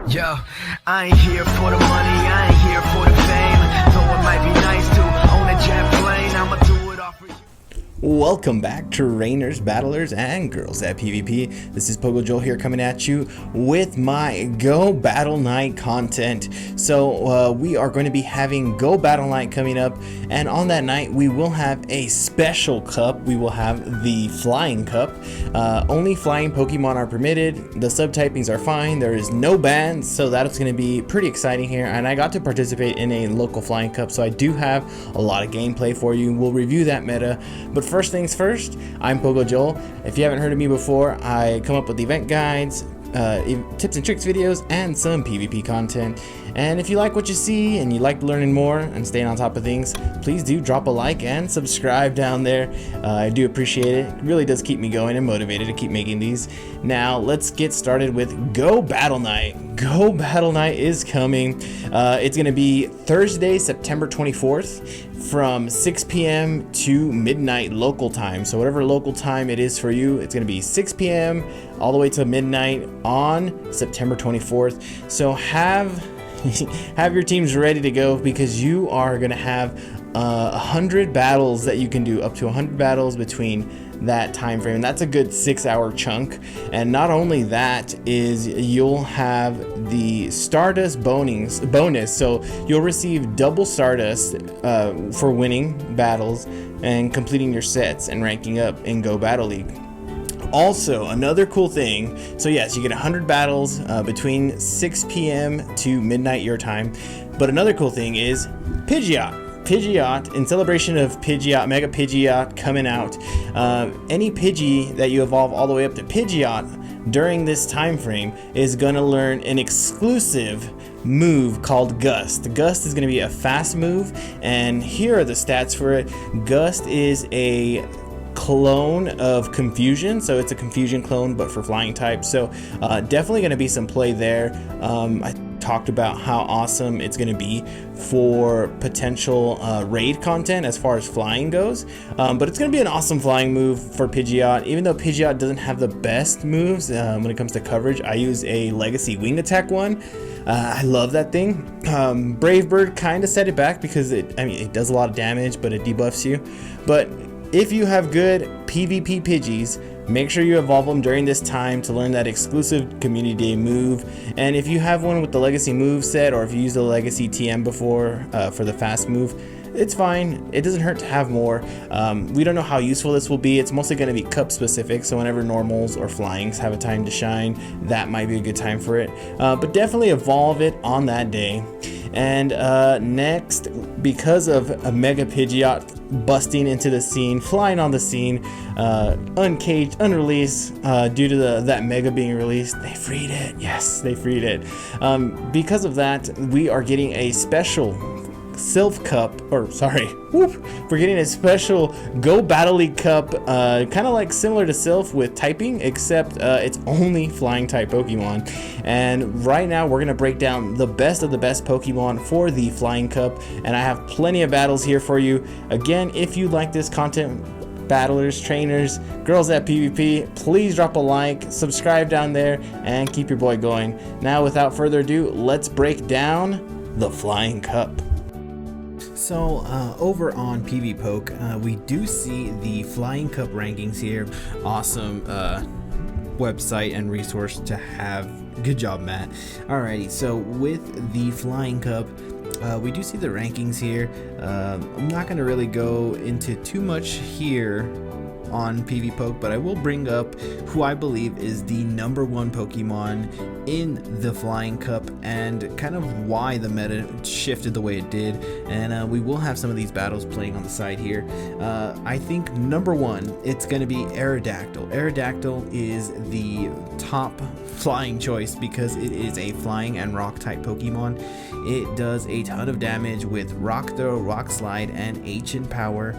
Yo, I ain't here for the money, I ain't here for the fame. Though it might be nice to own a jet plane, I'ma do it all for you. Welcome back to Trainers, Battlers, and Girls at PvP. This is PoGo Joel here coming at you with my Go Battle Night content. So we are going to be having Go Battle Night coming up, and on that night we will have a special cup. We will have the Flying Cup. Only flying Pokemon are permitted. The subtypings are fine. There is no bans, so that's going to be pretty exciting here. And I got to participate in a local Flying Cup, so I do have a lot of gameplay for you. We'll review that meta, but first things first, I'm PoGo Joel. If you haven't heard of me before, I come up with event guides, tips and tricks videos, and some PvP content. And if you like what you see and you like learning more and staying on top of things, please do drop a like and subscribe down there. I do appreciate it. It really does keep me going and motivated to keep making these. Now let's get started with Go Battle Night. Go Battle Night is coming. It's going to be Thursday, September 24th from 6 p.m. to midnight local time. So whatever local time it is for you, it's going to be 6 p.m. all the way to midnight on September 24th. So have your teams ready to go, because you are going to have 100 battles that you can do, up to 100 battles between that time frame. That's a good 6-hour chunk. And not only that, is you'll have the Stardust bonus, so you'll receive double Stardust for winning battles and completing your sets and ranking up in Go Battle League. Also, another cool thing, so yes, you get 100 battles between 6 p.m. to midnight your time, but another cool thing is Pidgeot, in celebration of Pidgeot, Mega Pidgeot coming out. Any Pidgey that you evolve all the way up to Pidgeot during this time frame is going to learn an exclusive move called Gust. Gust is going to be a fast move, and here are the stats for it. Gust is a clone of Confusion, so it's a Confusion clone but for flying type, so definitely going to be some play there. I talked about how awesome it's going to be for potential raid content as far as flying goes, but it's going to be an awesome flying move for Pidgeot. Even though Pidgeot doesn't have the best moves when it comes to coverage, I use a Legacy Wing Attack one. I love that thing. Brave Bird kind of set it back because it does a lot of damage, but it debuffs you. But if you have good PvP Pidgeys, make sure you evolve them during this time to learn that exclusive Community Day move. And if you have one with the Legacy move set, or if you used the Legacy TM before for the fast move, it's fine. It doesn't hurt to have more. We don't know how useful this will be. It's mostly going to be cup specific, so whenever normals or flyings have a time to shine, that might be a good time for it. But definitely evolve it on that day. And next, because of a Mega Pidgeot busting into the scene, flying on the scene, uncaged, unreleased, due to that Mega being released, they freed it. Yes, they freed it. Because of that, we are getting a special Sylph Cup, we're getting a special Go Battle League Cup, kind of like similar to Sylph with typing, except it's only flying type Pokemon. And right now we're gonna break down the best of the best Pokemon for the Flying Cup, and I have plenty of battles here for you. Again, if you like this content, battlers, trainers, girls at PvP, please drop a like, subscribe down there, and keep your boy going. Now, without further ado, let's break down the Flying Cup. So over on PvPoke, we do see the Flying Cup rankings here. Awesome website and resource to have. Good job, Matt. Alrighty, so with the Flying Cup, we do see the rankings here. I'm not going to really go into too much here on PvPoke, but I will bring up who I believe is the #1 Pokemon in the Flying Cup and kind of why the meta shifted the way it did. And we will have some of these battles playing on the side here. I think #1, it's going to be Aerodactyl. Aerodactyl is the top flying choice because it is a flying and rock type Pokemon. It does a ton of damage with Rock Throw, Rock Slide, and Ancient Power.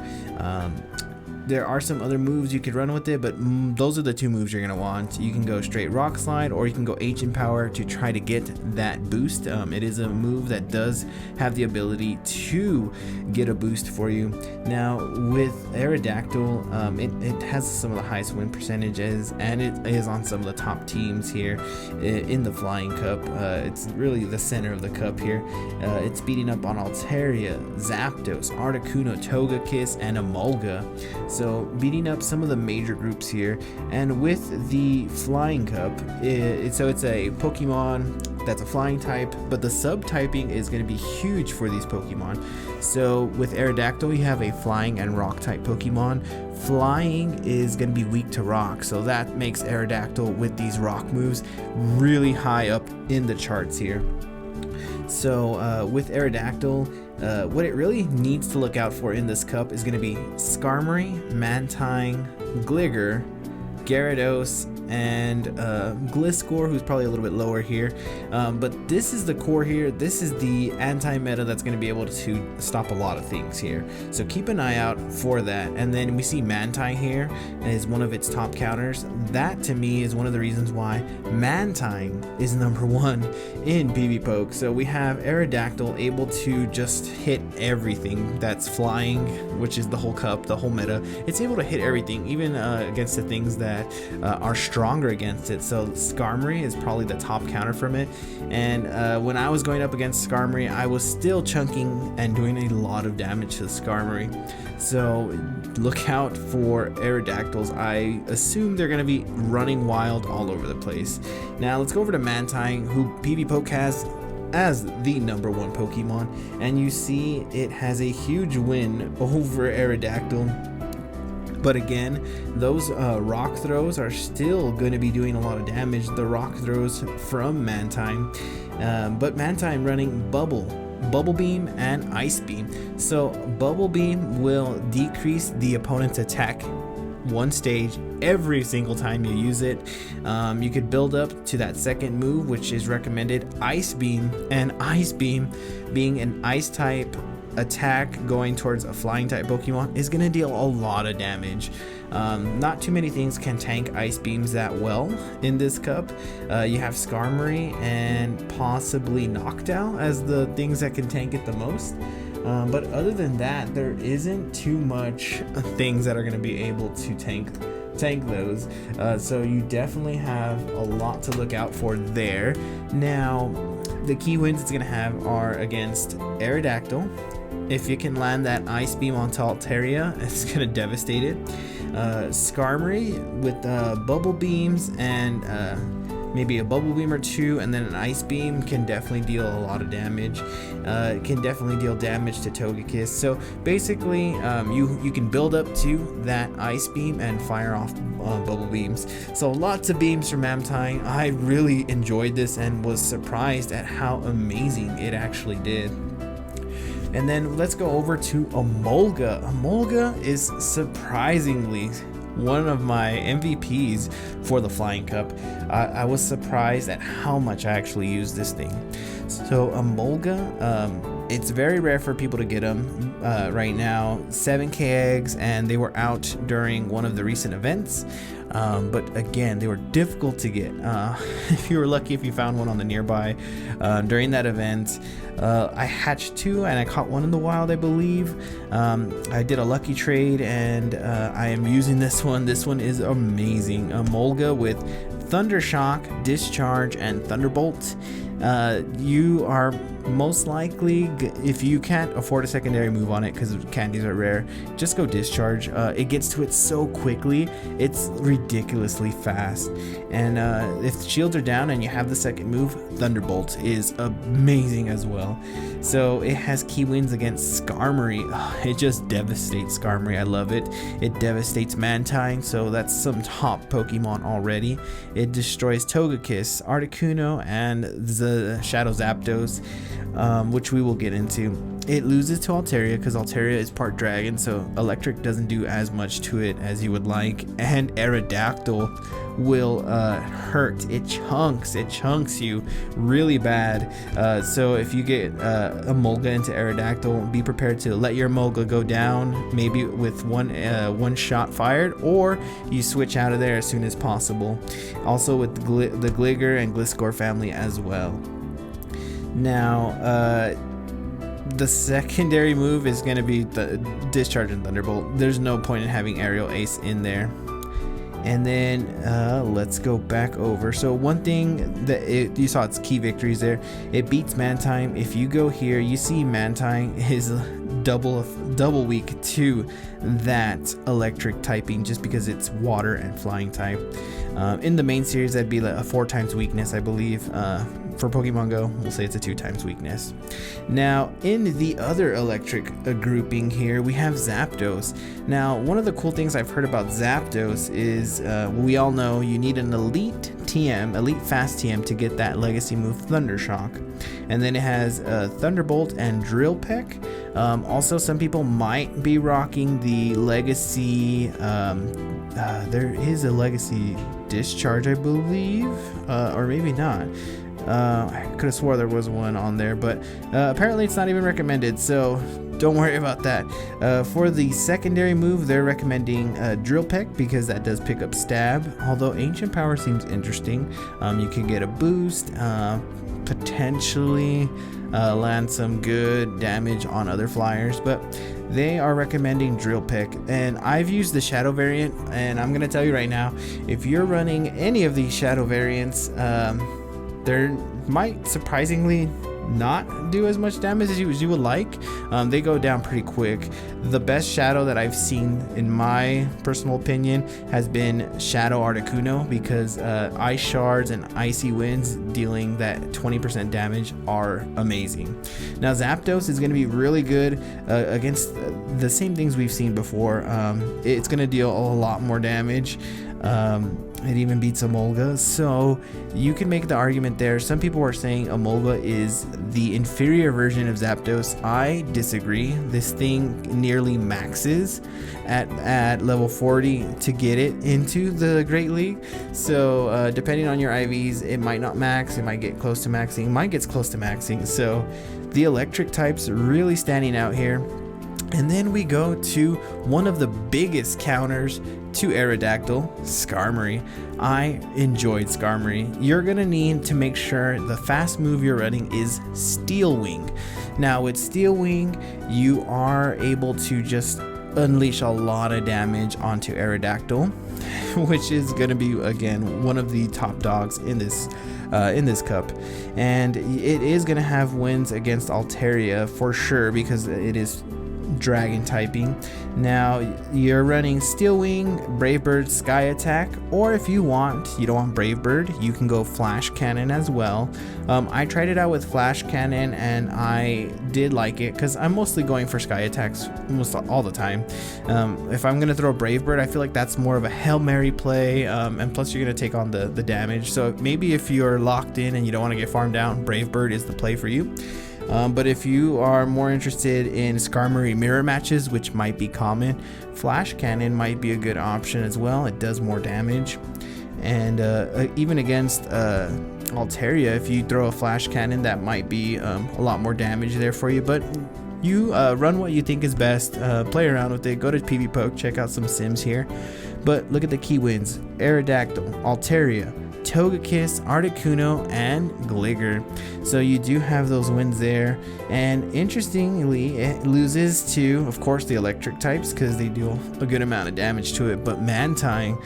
There are some other moves you could run with it, but those are the two moves you're going to want. You can go straight Rock Slide, or you can go Ancient Power to try to get that boost. It is a move that does have the ability to get a boost for you. Now with Aerodactyl, it has some of the highest win percentages, and it is on some of the top teams here in the Flying Cup. It's really the center of the cup here. It's beating up on Altaria, Zapdos, Articuno, Togekiss, and Emolga. So beating up some of the major groups here. And with the Flying Cup, it's a Pokemon that's a flying type, but the sub-typing is going to be huge for these Pokemon. So with Aerodactyl, you have a flying and rock type Pokemon. Flying is going to be weak to rock, so that makes Aerodactyl with these rock moves really high up in the charts here. So with Aerodactyl, what it really needs to look out for in this cup is going to be Skarmory, Mantine, Gligar, Gyarados, and Gliscor, who's probably a little bit lower here, but this is the core here. This is the anti-meta that's going to be able to stop a lot of things here, so keep an eye out for that. And then we see Mantine here is one of its top counters. That to me is one of the reasons why Mantine is #1 in PvPoke. So we have Aerodactyl able to just hit everything that's flying, which is the whole cup, the whole meta. It's able to hit everything, even against the things that are stronger against it. So Skarmory is probably the top counter from it, and when I was going up against Skarmory, I was still chunking and doing a lot of damage to Skarmory. So look out for Aerodactyls. I assume they're going to be running wild all over the place. Now let's go over to Mantine, who PvPoke has as the #1 Pokemon, and you see it has a huge win over Aerodactyl. But again, those rock throws are still going to be doing a lot of damage, the rock throws from Mantine. But Mantine running Bubble Beam, and Ice Beam. So Bubble Beam will decrease the opponent's attack 1 stage every single time you use it. You could build up to that second move, which is recommended, Ice Beam, and Ice Beam being an ice type attack going towards a flying type Pokemon is going to deal a lot of damage. Not too many things can tank Ice Beams that well in this cup. You have Skarmory and possibly Noctowl as the things that can tank it the most. But other than that, there isn't too much things that are going to be able to tank those. So you definitely have a lot to look out for there. Now, the key wins it's going to have are against Aerodactyl. If you can land that Ice Beam onto Altaria, it's going to devastate it. Skarmory with Bubble Beams and maybe a Bubble Beam or two, and then an Ice Beam can definitely deal a lot of damage. It can definitely deal damage to Togekiss. So basically, you can build up to that Ice Beam and fire off Bubble Beams. So lots of beams from Mantine. I really enjoyed this and was surprised at how amazing it actually did. And then let's go over to Emolga. Emolga is surprisingly one of my MVPs for the Flying Cup. I was surprised at how much I actually used this thing. So Emolga, it's very rare for people to get them right now. 7k eggs, and they were out during one of the recent events. But again, they were difficult to get. If you were lucky if you found one on the nearby during that event. I hatched 2 and I caught 1 in the wild, I believe. I did a lucky trade, and I am using this one. This one is amazing. Emolga with Thunder Shock, Discharge, and Thunderbolt. You are most likely, if you can't afford a secondary move on it because candies are rare, just go Discharge. It gets to it so quickly, it's ridiculously fast. And if the shields are down and you have the second move, Thunderbolt is amazing as well. So it has key wins against Skarmory. It just devastates Skarmory. I love it. It devastates Mantine, so that's some top Pokemon already. It destroys Togekiss, Articuno, and the Shadow Zapdos. which we will get into. It loses to Altaria because Altaria is part dragon, so electric doesn't do as much to it as you would like. And Aerodactyl will hurt. It chunks you really bad. So if you get a Molga into Aerodactyl, be prepared to let your Molga go down, maybe with one shot fired, or you switch out of there as soon as possible. Also with the Gligar and Gliscor family as well. Now the secondary move is going to be the Discharge and Thunderbolt. There's no point in having Aerial Ace in there. And then let's go back over. So one thing that you saw, its key victories there. It beats Mantine. If you go here, you see Mantine is double weak to that electric typing, just because it's water and flying type. In the main series, that'd be like a 4 times weakness, I believe. For Pokemon Go, we'll say it's a 2 times weakness. Now, in the other electric grouping here, we have Zapdos. Now, one of the cool things I've heard about Zapdos is, we all know you need an elite TM, elite fast TM, to get that legacy move Thundershock. And then it has Thunderbolt and Drill Peck. Also, some people might be rocking the legacy, there is a legacy Discharge, I believe, or maybe not. I could have swore there was one on there, but apparently it's not even recommended, so don't worry about that. For the secondary move, they're recommending Drill Peck because that does pick up Stab, although Ancient Power seems interesting. You can get a boost, potentially land some good damage on other flyers, but they are recommending Drill Peck. And I've used the Shadow variant, and I'm going to tell you right now, if you're running any of these Shadow variants, they might surprisingly not do as much damage as you would like. They go down pretty quick. The best Shadow that I've seen, in my personal opinion, has been Shadow Articuno, because Ice Shards and Icy Winds dealing that 20% damage are amazing. Now Zapdos is going to be really good against the same things we've seen before. It's going to deal a lot more damage. It even beats Emolga, so you can make the argument there. Some people are saying Emolga is the inferior version of Zapdos. I disagree. This thing nearly maxes at level 40 to get it into the Great League. So depending on your IVs, it might not max, it might get close to maxing. Mine gets close to maxing, so the electric types really standing out here. And then we go to one of the biggest counters to Aerodactyl, Skarmory. I enjoyed Skarmory. You're going to need to make sure the fast move you're running is Steel Wing. Now with Steel Wing, you are able to just unleash a lot of damage onto Aerodactyl, which is going to be, again, one of the top dogs in this cup. And it is going to have wins against Altaria for sure, because it is dragon typing. Now you're running Steel Wing, Brave Bird, Sky Attack, or if you don't want Brave Bird, you can go Flash Cannon as well. I tried it out with Flash Cannon and I did like it, because I'm mostly going for Sky Attacks almost all the time. If I'm gonna throw Brave Bird, I feel like that's more of a Hail Mary play, and plus you're gonna take on the damage. So maybe if you're locked in and you don't want to get farmed down, Brave Bird is the play for you. But if you are more interested in Skarmory mirror matches, which might be common, Flash Cannon might be a good option as well. It does more damage. And even against Altaria, if you throw a Flash Cannon, that might be a lot more damage there for you. But you run what you think is best, play around with it, go to PvPoke, check out some sims here. But look at the key wins: Aerodactyl, Altaria, Togekiss, Articuno, and Gligar. So you do have those wins there. And interestingly, it loses to, of course, the electric types, because they deal a good amount of damage to it. But Mantine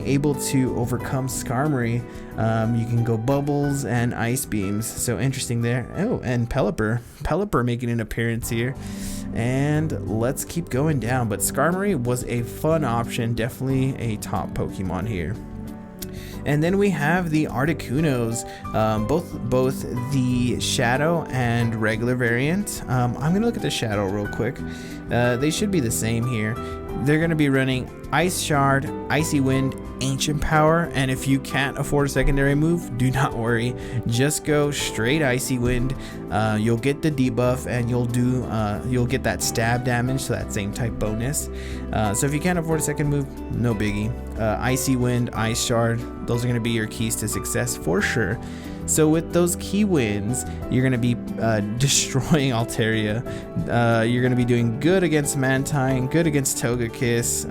able to overcome Skarmory. You can go Bubbles and Ice Beams. So interesting there. Oh, and Pelipper making an appearance here. And let's keep going down. But Skarmory was a fun option, definitely a top Pokemon here. And then we have the Articunos, both the Shadow and regular variant. I'm gonna look at the Shadow real quick. They should be the same here. They're gonna be running Ice Shard, Icy Wind, Ancient Power, and if you can't afford a secondary move, do not worry. Just go straight Icy Wind. You'll get the debuff, and you'll get that stab damage, so that same type bonus. So if you can't afford a second move, no biggie. Icy Wind, Ice Shard, those are gonna be your keys to success for sure. So with those key wins, you're going to be destroying Altaria. You're going to be doing good against Mantine, good against Togekiss.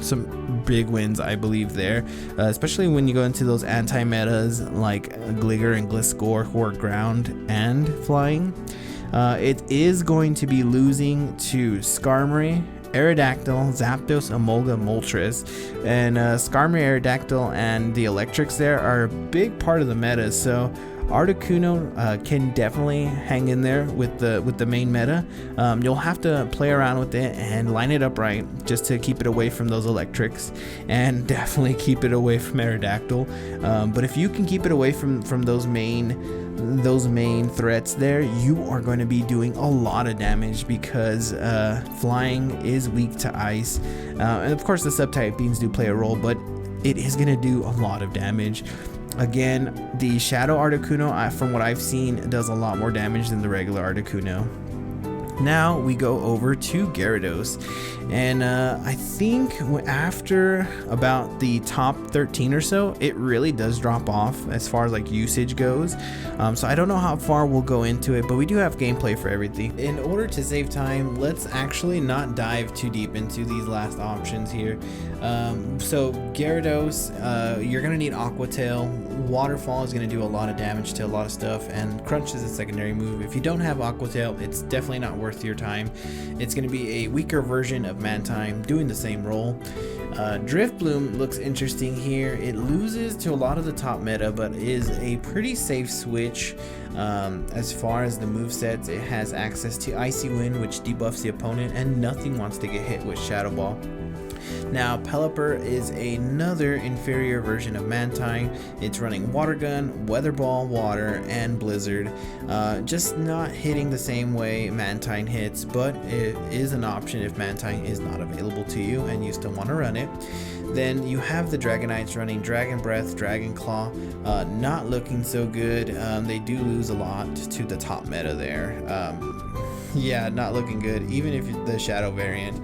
Some big wins, I believe, there. Especially when you go into those anti-metas like Gligar and Gliscor, who are ground and flying. It is going to be losing to Skarmory, Aerodactyl, Zapdos, Emolga, Moltres, and Skarmory, Aerodactyl, and the electrics there are a big part of the meta. So Articuno can definitely hang in there with the main meta. You'll have to play around with it and line it up right just to keep it away from those electrics, and definitely keep it away from Aerodactyl. But if you can keep it away from those main threats there, you are going to be doing a lot of damage, because flying is weak to ice, and of course the subtype beans do play a role, but it is going to do a lot of damage. Again, the Shadow Articuno, from what I've seen, does a lot more damage than the regular Articuno. Now we go over to Gyarados, and I think after about the top 13 or so, it really does drop off as far as like usage goes. So I don't know how far we'll go into it, but we do have gameplay for everything. In order to save time, let's actually not dive too deep into these last options here. So Gyarados, you're gonna need Aqua Tail. Waterfall is gonna do a lot of damage to a lot of stuff, and Crunch is a secondary move. If you don't have Aqua Tail, it's definitely not worth your time. It's going to be a weaker version of Mantine doing the same role. Drift Bloom looks interesting here. It loses to a lot of the top meta, but is a pretty safe switch. As far as the movesets, it has access to Icy Wind, which debuffs the opponent, and nothing wants to get hit with Shadow Ball. Now, Pelipper is another inferior version of Mantine. It's running Water Gun, Weather Ball, Water, and Blizzard. Just not hitting the same way Mantine hits, but it is an option if Mantine is not available to you and you still want to run it. Then you have the Dragonites running Dragon Breath, Dragon Claw, not looking so good. They do lose a lot to the top meta there. Yeah, not looking good, even if the Shadow variant.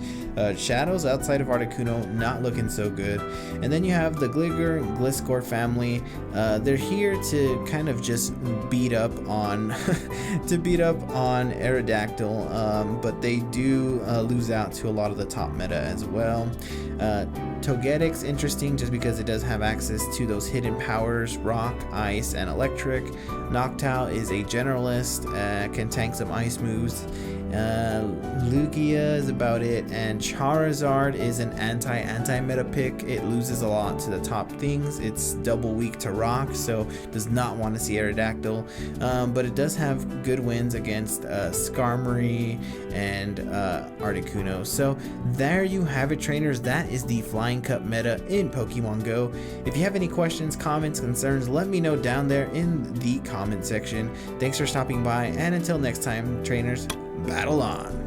Shadows outside of Articuno, not looking so good. And then you have the Gligar and Gliscor family. They're here to kind of just beat up on Aerodactyl, but they do lose out to a lot of the top meta as well. Togetic's interesting just because it does have access to those hidden powers, Rock, Ice, and Electric. Noctowl is a generalist, can tank some ice moves. Lugia is about it, and Charizard is an anti-meta pick. It loses a lot to the top things. It's double weak to Rock, so does not want to see Aerodactyl, but it does have good wins against Skarmory and Articuno. So there you have it, trainers. That is the Flying Cup meta in Pokemon Go. If you have any questions, comments, concerns, let me know down there in the comment section. Thanks for stopping by, and until next time, trainers, battle on.